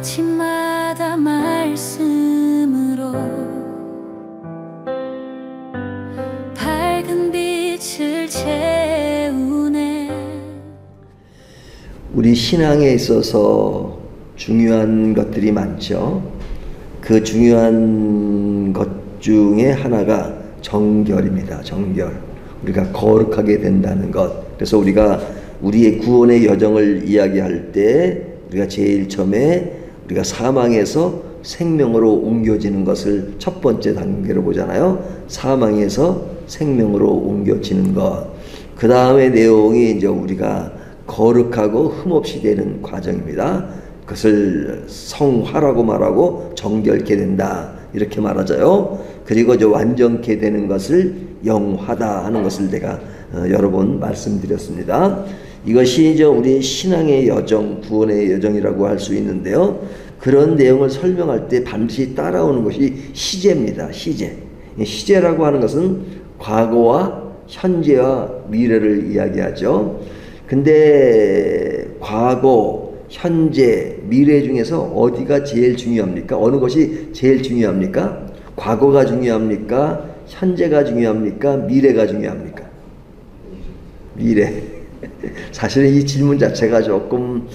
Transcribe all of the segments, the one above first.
아침마다 말씀으로 밝은 빛을 채우네. 우리 신앙에 있어서 중요한 것들이 많죠. 그 중요한 것 중에 하나가 정결입니다. 정결. 우리가 거룩하게 된다는 것. 그래서 우리가 우리의 구원의 여정을 이야기할 때 우리가 제일 처음에 우리가 사망에서 생명으로 옮겨지는 것을 첫 번째 단계로 보잖아요. 사망에서 생명으로 옮겨지는 것. 그 다음에 내용이 이제 우리가 거룩하고 흠없이 되는 과정입니다. 그것을 성화라고 말하고 정결케 된다 이렇게 말하자요. 그리고 이제 완전케 되는 것을 영화다 하는 것을 내가 여러 번 말씀드렸습니다. 이것이 이제 우리 신앙의 여정, 구원의 여정이라고 할 수 있는데요. 그런 내용을 설명할 때 반드시 따라오는 것이 시제입니다. 시제. 시제라고 하는 것은 과거와 현재와 미래를 이야기하죠. 근데 과거, 현재, 미래 중에서 어디가 제일 중요합니까? 어느 것이 제일 중요합니까? 과거가 중요합니까? 현재가 중요합니까? 미래가 중요합니까? 미래. 사실은 이 질문 자체가 조금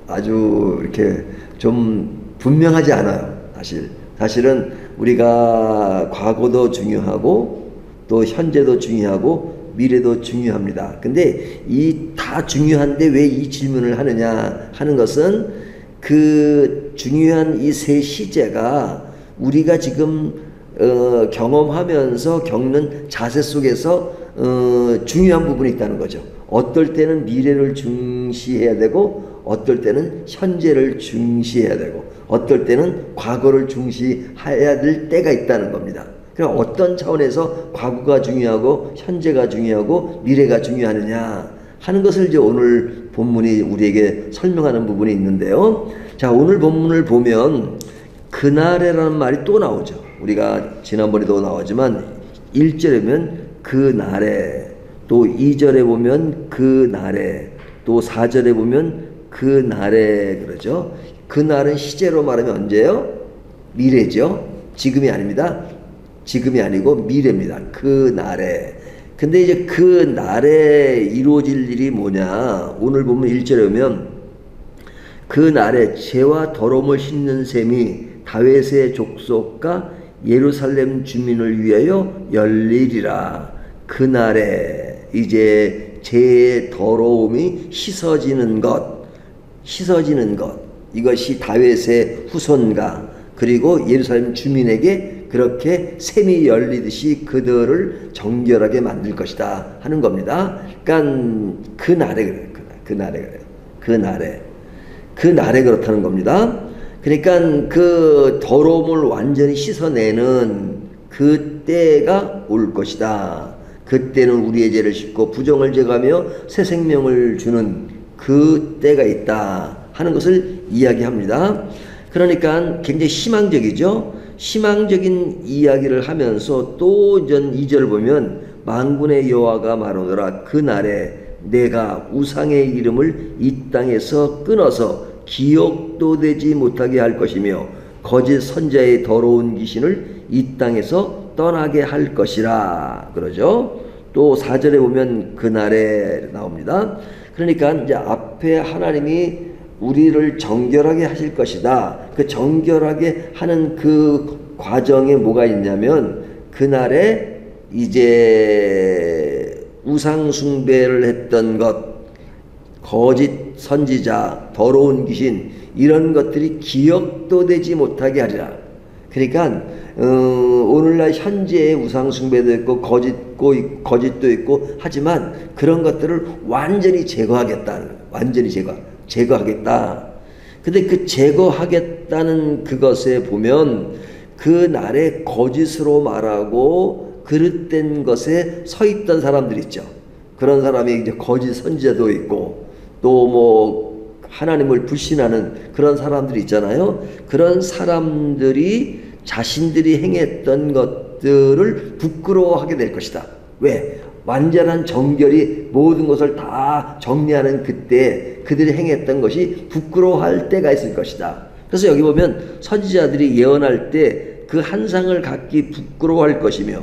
아주 이렇게 좀 분명하지 않아요. 사실은 우리가 과거도 중요하고 또 현재도 중요하고 미래도 중요합니다. 근데 이 다 중요한데 왜 이 질문을 하느냐 하는 것은 그 중요한 이 세 시제가 우리가 지금 경험하면서 겪는 자세 속에서 중요한 부분이 있다는 거죠. 어떨 때는 미래를 중시해야 되고 어떨 때는 현재를 중시해야 되고 어떨 때는 과거를 중시해야 될 때가 있다는 겁니다. 그럼 어떤 차원에서 과거가 중요하고 현재가 중요하고 미래가 중요하느냐 하는 것을 이제 오늘 본문이 우리에게 설명하는 부분이 있는데요. 자, 오늘 본문을 보면 그날에라는 말이 또 나오죠. 우리가 지난번에도 나오지만 1절에 그날에, 또 2절에 보면 그날에, 또 4절에 보면 그날에 그러죠. 그날은 시제로 말하면 언제요? 미래죠. 지금이 아닙니다. 지금이 아니고 미래입니다. 그날에. 근데 이제 그날에 이루어질 일이 뭐냐? 오늘 보면 1절에 보면 그날에 죄와 더러움을 씻는 셈이 다윗의 족속과 예루살렘 주민을 위하여 열리리라. 그날에 이제 죄의 더러움이 씻어지는 것, 이것이 다윗의 후손과 그리고 예루살렘 주민에게 그렇게 셈이 열리듯이 그들을 정결하게 만들 것이다 하는 겁니다. 그러니까 그날에 그래요. 그날에 그렇다는 겁니다. 그러니까 그 더러움을 완전히 씻어내는 그때가 올 것이다. 그때는 우리의 죄를 씻고 부정을 제거하며 새 생명을 주는 그때가 있다 하는 것을 이야기합니다. 그러니까 굉장히 희망적이죠. 희망적인 이야기를 하면서 또 전 2절 보면 만군의 여호와가 말하노라. 그날에 내가 우상의 이름을 이 땅에서 끊어서 기억도 되지 못하게 할 것이며 거짓 선자의 더러운 귀신을 이 땅에서 떠나게 할 것이라 그러죠. 또 4절에 보면 그날에 나옵니다. 그러니까 이제 앞에 하나님이 우리를 정결하게 하실 것이다. 그 정결하게 하는 그 과정에 뭐가 있냐면 그날에 이제 우상 숭배를 했던 것, 거짓 선지자, 더러운 귀신 이런 것들이 기억도 되지 못하게 하리라. 그러니까 오늘날 현재의 우상 숭배도 있고 거짓도 있고 하지만 그런 것들을 완전히 제거하겠다는, 완전히 제거하겠다. 근데 그 제거하겠다는 그것에 보면 그 날에 거짓으로 말하고 그릇된 것에 서 있던 사람들 있죠. 그런 사람이 이제 거짓 선지자도 있고 또 뭐 하나님을 불신하는 그런 사람들이 있잖아요. 그런 사람들이 자신들이 행했던 것들을 부끄러워하게 될 것이다. 왜? 완전한 정결이 모든 것을 다 정리하는 그때 때 그들이 행했던 것이 부끄러워할 때가 있을 것이다. 그래서 여기 보면 선지자들이 예언할 때 그 한상을 갖기 부끄러워할 것이며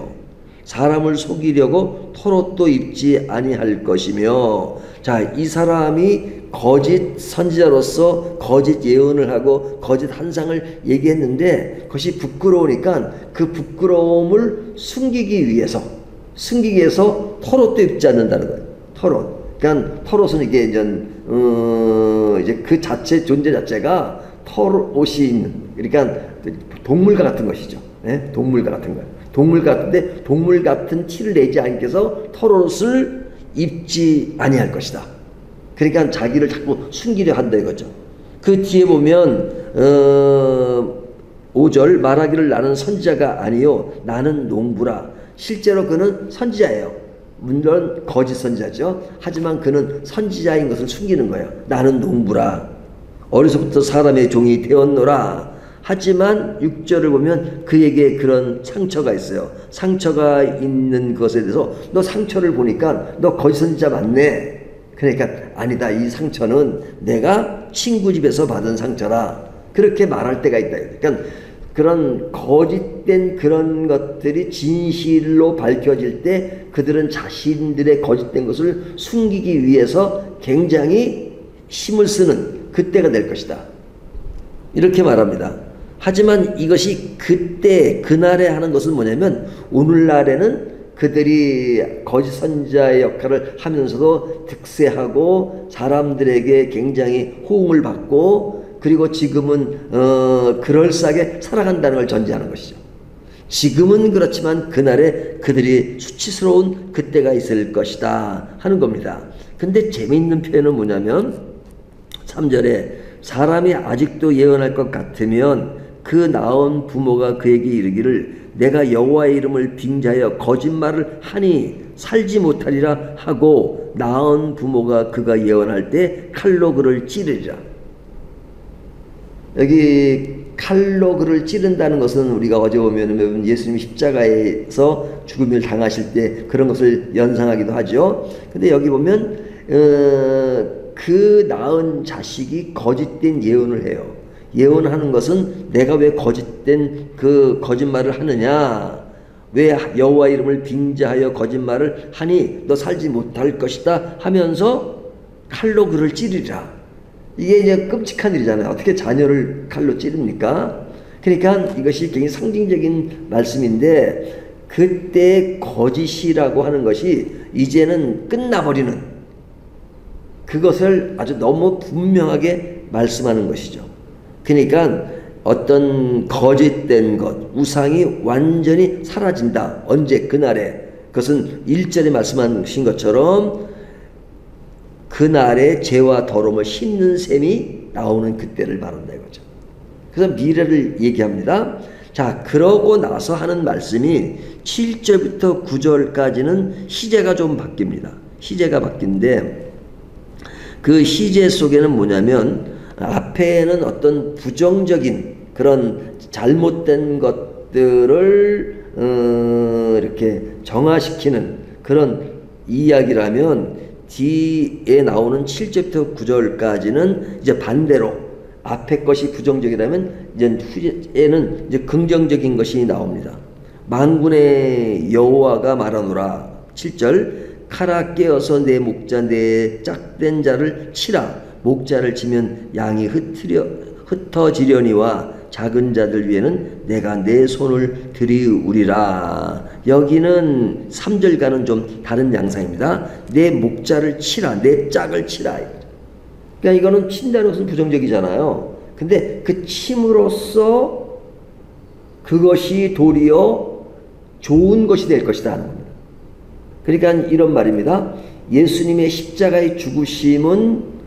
사람을 속이려고 털옷도 입지 아니할 것이며, 자, 이 사람이 거짓 선지자로서 거짓 예언을 하고 거짓 한상을 얘기했는데 그것이 부끄러우니까 그 부끄러움을 숨기기 위해서 털옷도 입지 않는다는 거예요. 털옷. 그러니까 털옷은 이게 이제 그 자체 존재 자체가 털옷이 있는, 그러니까 동물과 같은 것이죠. 네? 동물과 같은 거예요. 동물 같은데 동물 같은 티를 내지 않게 해서 털옷을 입지 아니할 것이다. 그러니까 자기를 자꾸 숨기려 한다 이거죠. 그 뒤에 보면 5절 말하기를 나는 선지자가 아니요 나는 농부라. 실제로 그는 선지자예요. 물론 거짓 선지자죠. 하지만 그는 선지자인 것을 숨기는 거예요. 나는 농부라. 어려서부터 사람의 종이 되었노라. 하지만 6절을 보면 그에게 그런 상처가 있어요. 상처가 있는 것에 대해서 너 상처를 보니까 너 거짓 선지자 맞네. 그러니까 아니다. 이 상처는 내가 친구 집에서 받은 상처라. 그렇게 말할 때가 있다. 그러니까 그런 거짓된 그런 것들이 진실로 밝혀질 때 그들은 자신들의 거짓된 것을 숨기기 위해서 굉장히 힘을 쓰는 그때가 될 것이다. 이렇게 말합니다. 하지만 이것이 그때 그날에 하는 것은 뭐냐면 오늘날에는 그들이 거짓 선지자의 역할을 하면서도 득세하고 사람들에게 굉장히 호응을 받고 그리고 지금은 그럴싸하게 살아간다는 걸 전제하는 것이죠. 지금은 그렇지만 그날에 그들이 수치스러운 그때가 있을 것이다 하는 겁니다. 근데 재미있는 표현은 뭐냐면 3절에 사람이 아직도 예언할 것 같으면 그 낳은 부모가 그에게 이르기를 내가 여호와의 이름을 빙자하여 거짓말을 하니 살지 못하리라 하고 낳은 부모가 그가 예언할 때 칼로 그를 찌르리라. 여기 칼로 그를 찌른다는 것은 우리가 어제 보면 예수님이 십자가에서 죽음을 당하실 때 그런 것을 연상하기도 하죠. 근데 여기 보면 그 낳은 자식이 거짓된 예언을 해요. 예언하는 것은 내가 왜 거짓된 그 거짓말을 하느냐, 왜 여호와 이름을 빙자하여 거짓말을 하니 너 살지 못할 것이다 하면서 칼로 그를 찌르리라. 이게 이제 끔찍한 일이잖아요. 어떻게 자녀를 칼로 찌릅니까? 그러니까 이것이 굉장히 상징적인 말씀인데 그때 거짓이라고 하는 것이 이제는 끝나버리는 그것을 아주 너무 분명하게 말씀하는 것이죠. 그러니까 어떤 거짓된 것, 우상이 완전히 사라진다. 언제? 그날에. 그것은 1절에 말씀하신 것처럼 그날에 죄와 더러움을 씻는 셈이 나오는 그때를 말한다 이거죠. 그래서 미래를 얘기합니다. 자, 그러고 나서 하는 말씀이 7절부터 9절까지는 시제가 좀 바뀝니다. 시제가 바뀐데 그 시제 속에는 뭐냐면 앞에는 어떤 부정적인 그런 잘못된 것들을 이렇게 정화시키는 그런 이야기라면 뒤에 나오는 7절부터 9절까지는 이제 반대로 앞에 것이 부정적이라면 이제 후에는 이제 긍정적인 것이 나옵니다. 만군의 여호와가 말하노라. 7절 칼아 깨어서 내 목자 내 짝된 자를 치라. 목자를 치면 양이 흩어지려니와 작은 자들 위에는 내가 내 손을 들이우리라. 여기는 3절과는 좀 다른 양상입니다. 내 목자를 치라. 내 짝을 치라. 그러니까 이거는 친다는 것은 부정적이잖아요. 근데 그 침으로써 그것이 도리어 좋은 것이 될 것이다 하는 겁니다. 그러니까 이런 말입니다. 예수님의 십자가의 죽으심은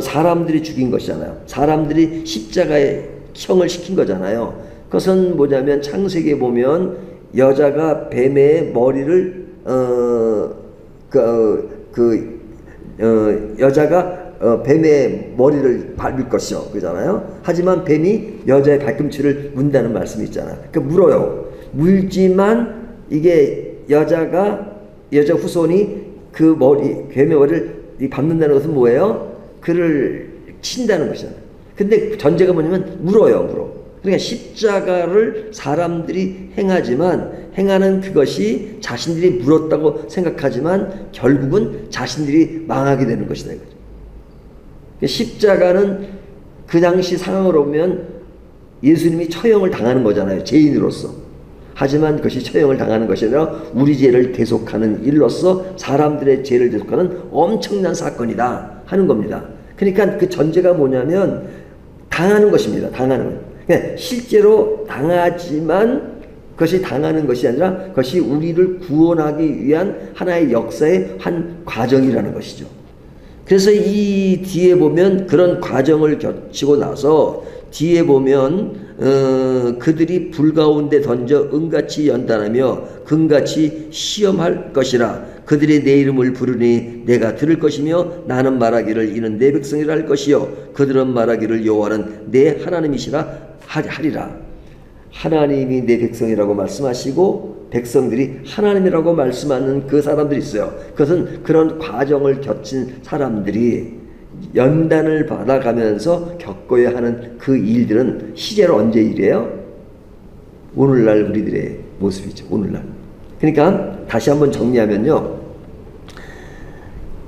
사람들이 죽인 것이잖아요. 사람들이 십자가에 형을 시킨 거잖아요. 그것은 뭐냐면 창세기에 보면 여자가 뱀의 머리를 여자가 뱀의 머리를 밟을 것이요 그잖아요. 하지만 뱀이 여자의 발꿈치를 문다는 말씀이 있잖아요. 그러니까 물어요. 물지만 이게 여자 후손이 그 뱀의 머리를 밟는다는 것은 뭐예요? 그를 친다는 것이잖아요. 근데 전제가 뭐냐면 물어. 그러니까 십자가를 사람들이 행하는 그것이 자신들이 물었다고 생각하지만 결국은 자신들이 망하게 되는 것이다. 십자가는 그 당시 상황으로 보면 예수님이 처형을 당하는 거잖아요. 죄인으로서. 하지만 그것이 처형을 당하는 것이 아니라 우리 죄를 대속하는 일로서 사람들의 죄를 대속하는 엄청난 사건이다 하는 겁니다. 그러니까 그 전제가 뭐냐면 당하는 것입니다. 당하는 것. 그러니까 실제로 당하지만 그것이 당하는 것이 아니라 그것이 우리를 구원하기 위한 하나의 역사의 한 과정이라는 것이죠. 그래서 이 뒤에 보면 그런 과정을 거치고 나서 뒤에 보면 그들이 불 가운데 던져 은같이 연단하며 금같이 시험할 것이라. 그들이 내 이름을 부르니 내가 들을 것이며 나는 말하기를 이는 내 백성이라 할 것이요 그들은 말하기를 여호와는 내 하나님이시라 하리라. 하나님이 내 백성이라고 말씀하시고 백성들이 하나님이라고 말씀하는 그 사람들이 있어요. 그것은 그런 과정을 거친 사람들이 연단을 받아가면서 겪어야 하는 그 일들은 시제로 언제 일이에요? 오늘날 우리들의 모습이죠. 오늘날. 그러니까 다시 한번 정리하면요.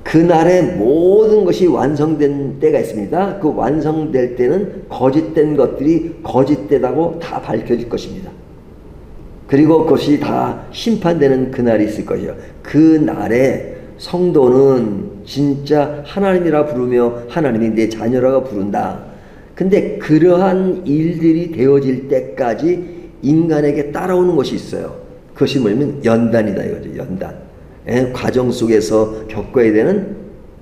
그날의 모든 것이 완성된 때가 있습니다. 그 완성될 때는 거짓된 것들이 거짓되다고 다 밝혀질 것입니다. 그리고 그것이 다 심판되는 그날이 있을 것이요. 그 날에 성도는 진짜 하나님이라 부르며 하나님이 내 자녀라고 부른다. 근데 그러한 일들이 되어질 때까지 인간에게 따라오는 것이 있어요. 그것이 뭐냐면 연단이다 이거죠. 연단. 과정 속에서 겪어야 되는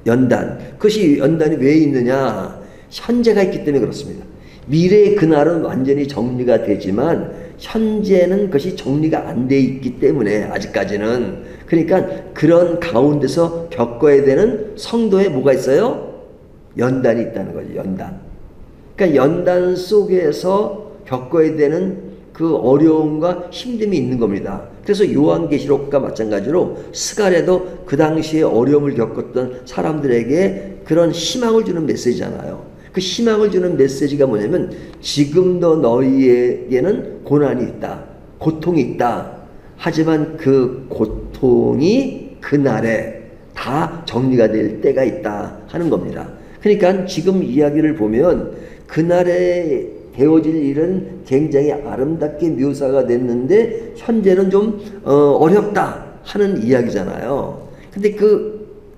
연단. 그것이 연단이 왜 있느냐? 현재가 있기 때문에 그렇습니다. 미래의 그날은 완전히 정리가 되지만 현재는 그것이 정리가 안 돼 있기 때문에 아직까지는. 그러니까 그런 가운데서 겪어야 되는 성도의 뭐가 있어요? 연단이 있다는 거죠. 연단. 그러니까 연단 속에서 겪어야 되는 그 어려움과 힘듦이 있는 겁니다. 그래서 요한계시록과 마찬가지로 스가랴도 그 당시에 어려움을 겪었던 사람들에게 그런 희망을 주는 메시지잖아요. 그 희망을 주는 메시지가 뭐냐면 지금도 너희에게는 고난이 있다. 고통이 있다. 하지만 그 고통이 그날에 다 정리가 될 때가 있다 하는 겁니다. 그러니까 지금 이야기를 보면 그날에 되어질 일은 굉장히 아름답게 묘사가 됐는데 현재는 좀 어렵다 하는 이야기잖아요. 근데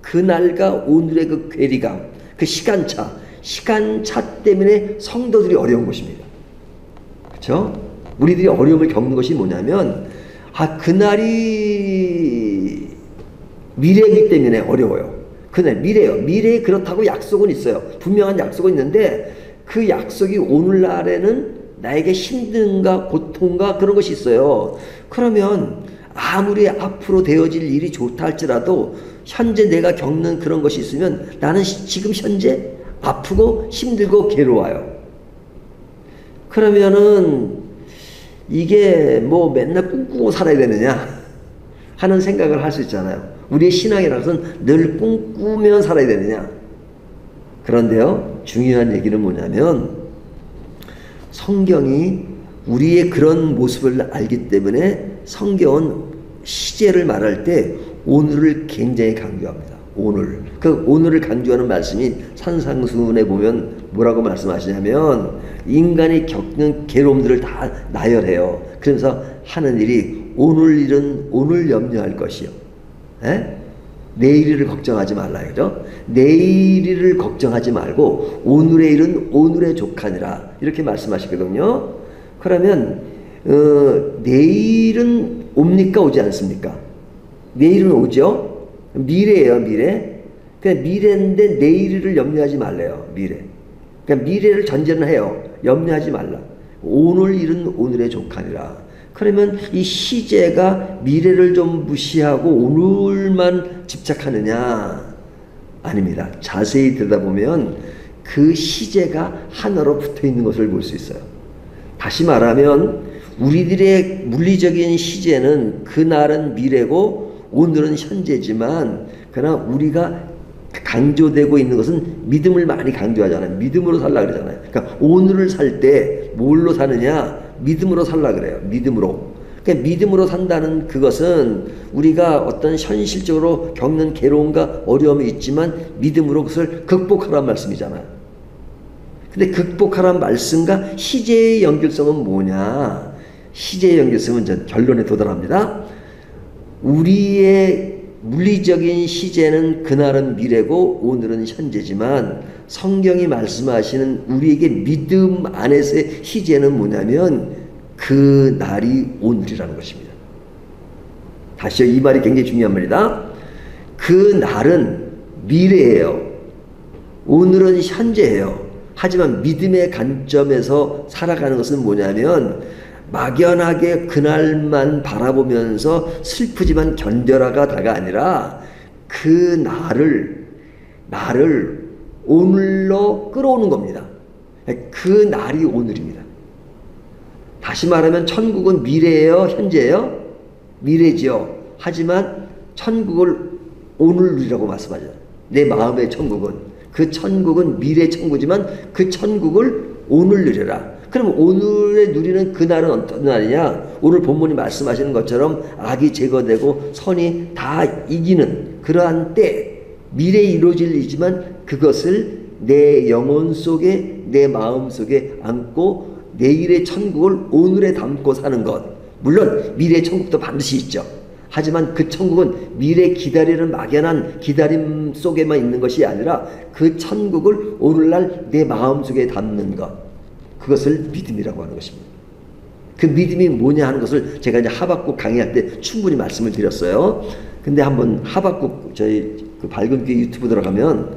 그날과 오늘의 그 괴리감, 그 시간차 때문에 성도들이 어려운 것입니다. 그렇죠? 우리들이 어려움을 겪는 것이 뭐냐면 그날이 미래이기 때문에 어려워요. 그날 미래예요. 미래에 그렇다고 약속은 있어요. 분명한 약속은 있는데 그 약속이 오늘날에는 나에게 힘든가 고통과 그런 것이 있어요. 그러면 아무리 앞으로 되어질 일이 좋다 할지라도 현재 내가 겪는 그런 것이 있으면 나는 지금 현재 아프고 힘들고 괴로워요. 그러면은 이게 뭐 맨날 꿈꾸고 살아야 되느냐 하는 생각을 할 수 있잖아요. 우리의 신앙이라는 것은 늘 꿈꾸며 살아야 되느냐. 그런데요, 중요한 얘기는 뭐냐면 성경이 우리의 그런 모습을 알기 때문에 성경은 시제를 말할 때 오늘을 굉장히 강조합니다. 그 오늘을 강조하는 말씀이 산상수훈에 보면 뭐라고 말씀하시냐면 인간이 겪는 괴로움들을 다 나열해요. 그러면서 하는 일이 오늘 일은 오늘 염려할 것이요. 내일 일을 걱정하지 말라. 그죠? 내일 일을 걱정하지 말고 오늘의 일은 오늘에 족하니라. 이렇게 말씀하시거든요. 그러면 내일은 옵니까? 오지 않습니까? 내일은 오죠? 미래예요, 미래. 그러니까 미래인데 내일을 염려하지 말래요, 미래. 그러니까 미래를 전제는 해요. 염려하지 말라. 오늘 일은 오늘에 족하니라. 그러면 이 시제가 미래를 좀 무시하고 오늘만 집착하느냐? 아닙니다. 자세히 들여다보면 그 시제가 하나로 붙어 있는 것을 볼 수 있어요. 다시 말하면 우리들의 물리적인 시제는 그날은 미래고 오늘은 현재지만 그러나 우리가 강조되고 있는 것은 믿음을 많이 강조하잖아요. 믿음으로 살라 그러잖아요. 그러니까 오늘을 살 때 뭘로 사느냐? 믿음으로 살라 그래요. 믿음으로. 그러니까 믿음으로 산다는 그것은 우리가 어떤 현실적으로 겪는 괴로움과 어려움이 있지만 믿음으로 그것을 극복하라는 말씀이잖아요. 근데 극복하라는 말씀과 희재의 연결성은 뭐냐? 희재의 연결성은 전 결론에 도달합니다. 우리의 물리적인 희재는 그날은 미래고 오늘은 현재지만 성경이 말씀하시는 우리에게 믿음 안에서의 희재는 뭐냐면 그 날이 오늘이라는 것입니다. 다시요, 이 말이 굉장히 중요한 말이다. 그 날은 미래예요. 오늘은 현재예요. 하지만 믿음의 관점에서 살아가는 것은 뭐냐면 막연하게 그날만 바라보면서 슬프지만 견뎌라가다가 아니라 그 날을 오늘로 끌어오는 겁니다. 그 날이 오늘입니다. 다시 말하면 천국은 미래예요? 현재예요? 미래지요. 하지만 천국을 오늘 누리라고 말씀하잖아요. 내 마음의 천국은. 그 천국은 미래 천국이지만 그 천국을 오늘 누려라. 그럼 오늘에 누리는 그 날은 어떤 날이냐? 오늘 본문이 말씀하시는 것처럼 악이 제거되고 선이 다 이기는 그러한 때, 미래에 이루어질 일이지만 그것을 내 영혼 속에, 내 마음 속에 안고 내일의 천국을 오늘에 담고 사는 것. 물론 미래의 천국도 반드시 있죠. 하지만 그 천국은 미래 기다리는 막연한 기다림 속에만 있는 것이 아니라 그 천국을 오늘날 내 마음 속에 담는 것. 그것을 믿음이라고 하는 것입니다. 그 믿음이 뭐냐 하는 것을 제가 이제 하박국 강의할 때 충분히 말씀을 드렸어요. 근데 한번 하박국 저희 그 밝은 교회 유튜브 들어가면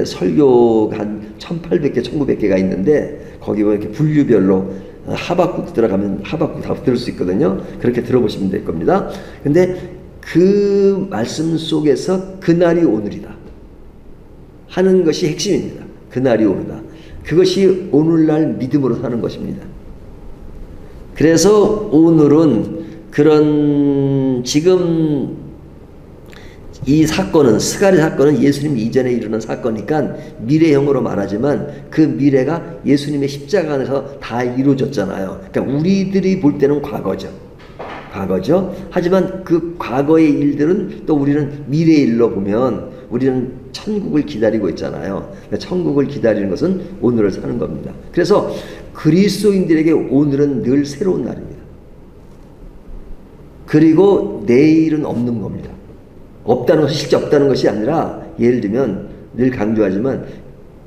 설교 한 1800개, 1900개가 있는데 거기 보면 이렇게 분류별로 하박국 들어가면 하박국 다 들을 수 있거든요. 그렇게 들어보시면 될 겁니다. 근데 그 말씀 속에서 그날이 오늘이다 하는 것이 핵심입니다. 그날이 오늘이다. 그것이 오늘날 믿음으로 사는 것입니다. 그래서 오늘은 그런 지금 이 사건은 스가랴 사건은 예수님 이전에 일어난 사건이니까 미래형으로 말하지만 그 미래가 예수님의 십자가 안에서 다 이루어졌잖아요. 그러니까 우리들이 볼 때는 과거죠. 하지만 그 과거의 일들은 또 우리는 미래의 일로 보면 우리는 천국을 기다리고 있잖아요. 천국을 기다리는 것은 오늘을 사는 겁니다. 그래서 그리스도인들에게 오늘은 늘 새로운 날입니다. 그리고 내일은 없는 겁니다. 없다는 것이 실제 없다는 것이 아니라 예를 들면 늘 강조하지만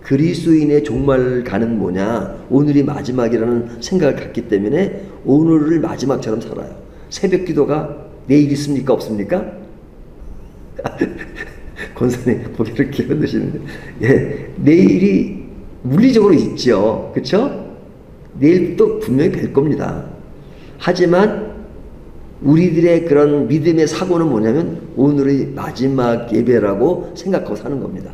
그리스도인의 종말 가는 뭐냐? 오늘이 마지막이라는 생각을 갖기 때문에 오늘을 마지막처럼 살아요. 새벽 기도가 내일 있습니까? 없습니까? 권사님 고개를 이렇게 흔드시는데 내일이 물리적으로 있죠. 그렇죠? 내일 또 분명히 뵐 겁니다. 하지만 우리들의 그런 믿음의 사고는 뭐냐면 오늘의 마지막 예배라고 생각하고 사는 겁니다.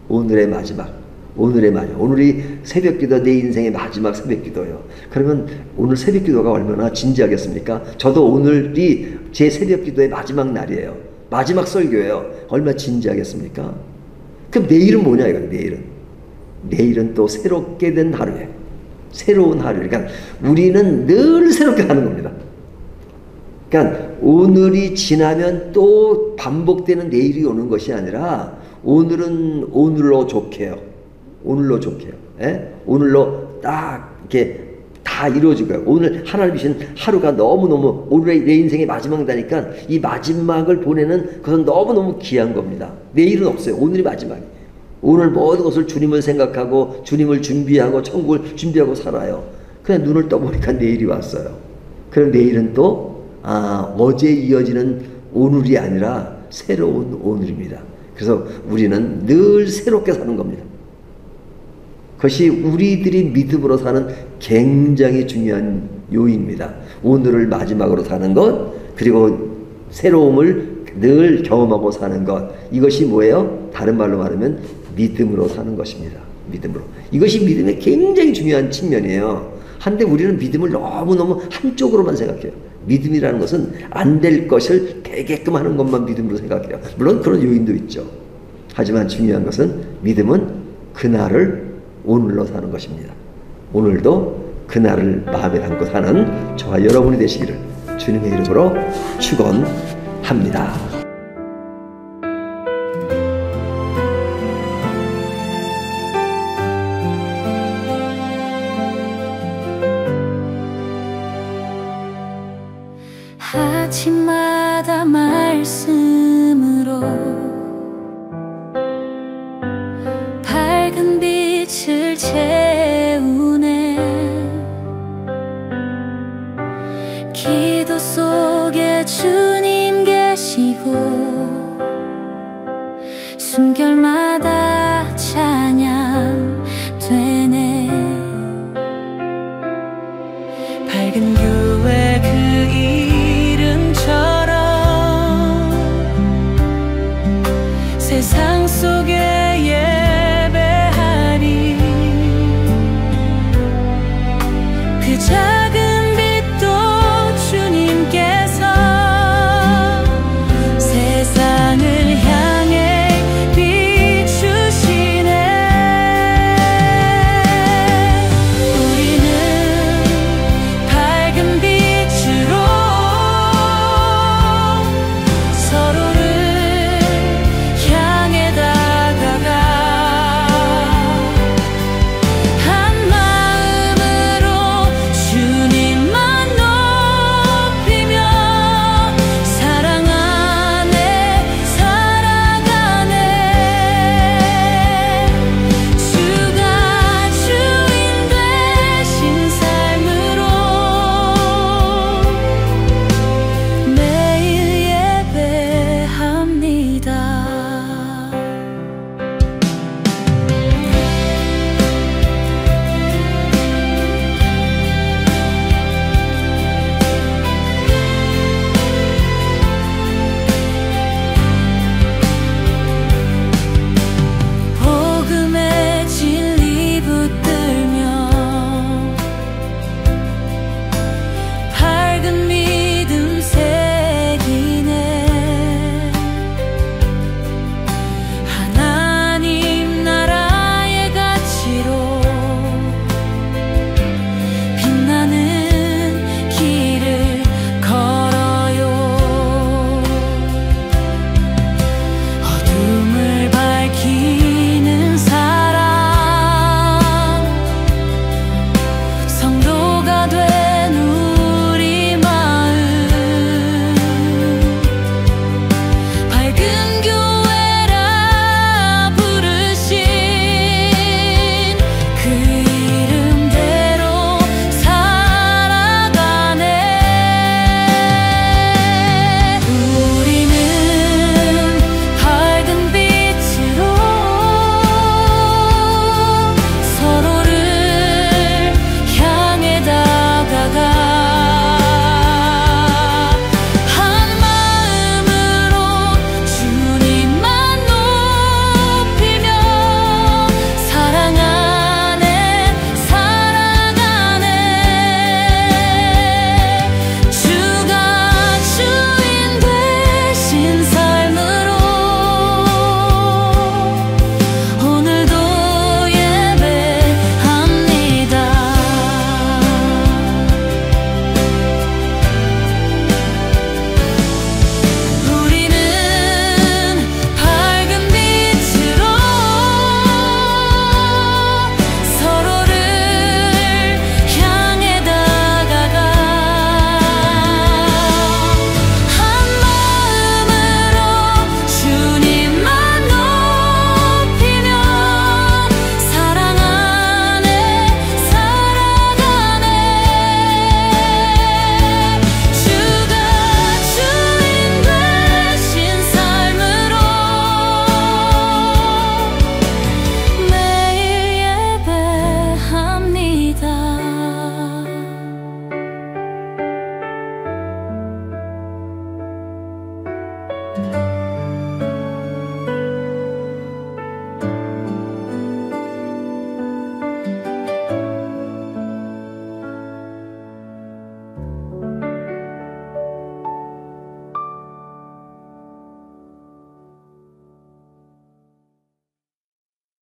오늘의 마지막. 오늘이 새벽 기도, 내 인생의 마지막 새벽 기도예요. 그러면 오늘 새벽 기도가 얼마나 진지하겠습니까? 저도 오늘이 제 새벽 기도의 마지막 날이에요. 마지막 설교예요. 얼마나 진지하겠습니까? 그럼 내일은 뭐냐 이거 내일은 또 새롭게 된 하루예요. 새로운 하루. 그러니까 우리는 늘 새롭게 하는 겁니다. 그러니까 오늘이 지나면 또 반복되는 내일이 오는 것이 아니라 오늘은 오늘로 좋게요. 오늘로 딱 이렇게 다 이루어지고요. 오늘 하나님 주신 하루가 너무너무 오늘의 내 인생의 마지막 날이니까 이 마지막을 보내는 그것은 너무너무 귀한 겁니다. 내일은 없어요. 오늘이 마지막이에요. 오늘 모든 것을 주님을 생각하고 주님을 준비하고 천국을 준비하고 살아요. 그냥 눈을 떠보니까 내일이 왔어요. 그럼 내일은 또 어제 이어지는 오늘이 아니라 새로운 오늘입니다. 그래서 우리는 늘 새롭게 사는 겁니다. 그것이 우리들이 믿음으로 사는 굉장히 중요한 요인입니다. 오늘을 마지막으로 사는 것, 그리고 새로움을 늘 경험하고 사는 것. 이것이 뭐예요? 다른 말로 말하면 믿음으로 사는 것입니다. 믿음으로. 이것이 믿음의 굉장히 중요한 측면이에요. 한데 우리는 믿음을 너무너무 한쪽으로만 생각해요. 믿음이라는 것은 안 될 것을 되게끔 하는 것만 믿음으로 생각해요. 물론 그런 요인도 있죠. 하지만 중요한 것은 믿음은 그날을 오늘로 사는 것입니다. 오늘도 그날을 마음에 담고 사는 저와 여러분이 되시기를 주님의 이름으로 축원합니다. 하지마